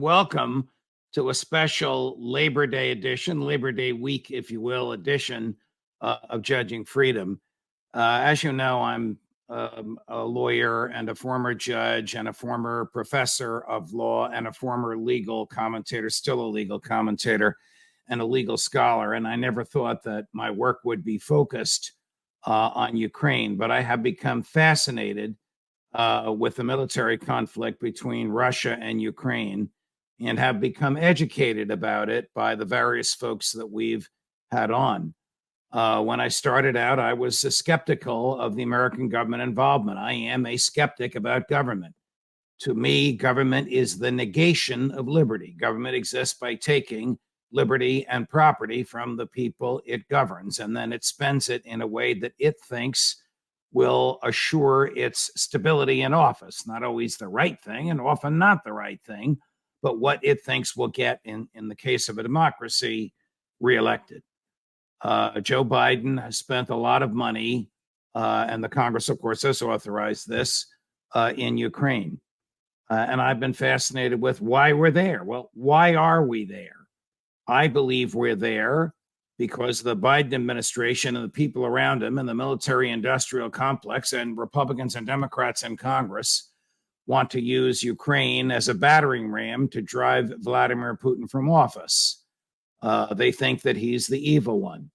Welcome to a special Labor Day edition, Labor Day week, if you will, edition of Judging Freedom. As you know, I'm a lawyer and a former judge and a former professor of law and a former legal commentator, still a legal commentator and a legal scholar. And I never thought that my work would be focused on Ukraine, but I have become fascinated with the military conflict between Russia and Ukraine and have become educated about it by the various folks that we've had on. When I started out, I was skeptical of the American government involvement. I am a skeptic about government. To me, government is the negation of liberty. Government exists by taking liberty and property from the people it governs, and then it spends it in a way that it thinks will assure its stability in office. Not always the right thing, and often not the right thing, but what it thinks will get, in the case of a democracy, reelected. Joe Biden has spent a lot of money, and the Congress, of course, has authorized this in Ukraine. And I've been fascinated with why we're there. Well, why are we there? I believe we're there because the Biden administration and the people around him and the military industrial complex and Republicans and Democrats in Congress want to use Ukraine as a battering ram to drive Vladimir Putin from office. They think that he's the evil one.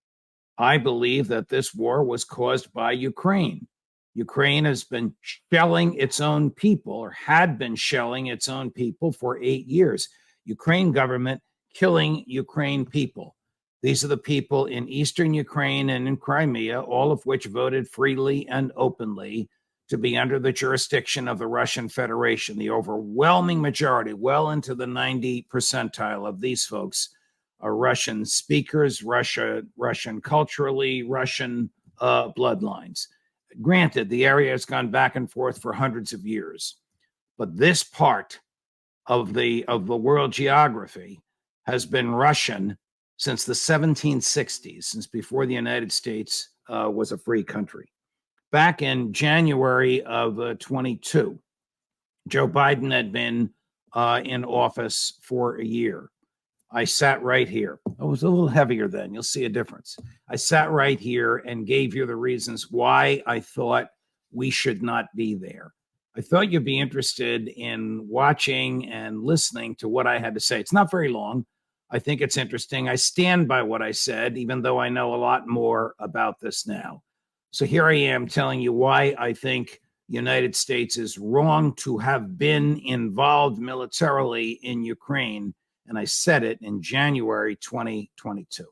I believe that this war was caused by Ukraine. Ukraine has been shelling its own people, or had been shelling its own people for 8 years. Ukraine government killing Ukraine people. These are the people in eastern Ukraine and in Crimea, all of which voted freely and openly to be under the jurisdiction of the Russian Federation. The overwhelming majority, well into the 90 percentile of these folks, are Russian speakers, Russian culturally, Russian bloodlines. Granted, the area has gone back and forth for hundreds of years, but this part of the world geography has been Russian since the 1760s, since before the United States was a free country. Back in January of 22, Joe Biden had been in office for a year. I sat right here. I was a little heavier then. You'll see a difference. I sat right here and gave you the reasons why I thought we should not be there. I thought you'd be interested in watching and listening to what I had to say. It's not very long. I think it's interesting. I stand by what I said, even though I know a lot more about this now. So here I am telling you why I think the United States is wrong to have been involved militarily in Ukraine. And I said it in January 2022.